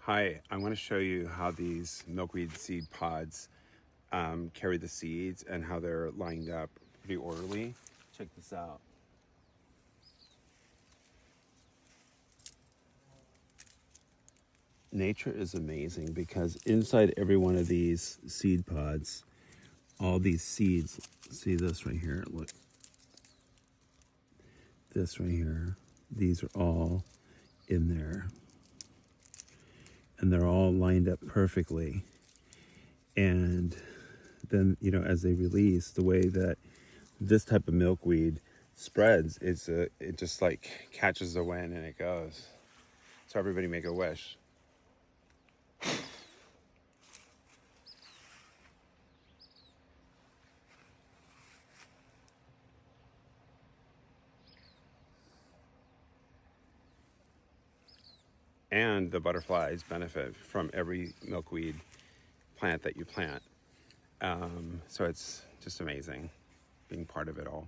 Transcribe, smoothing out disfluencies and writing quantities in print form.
Hi, I want to show you how these milkweed seed pods carry the seeds and how they're lined up pretty orderly. Check this out. Nature is amazing because inside every one of these seed pods, all these seeds, see this right here, look, this right here, these are all in there. And they're all lined up perfectly. And then, as they release, the way that this type of milkweed spreads, it just like catches the wind and it goes. So everybody make a wish. And the butterflies benefit from every milkweed plant that you plant. So it's just amazing being part of it all.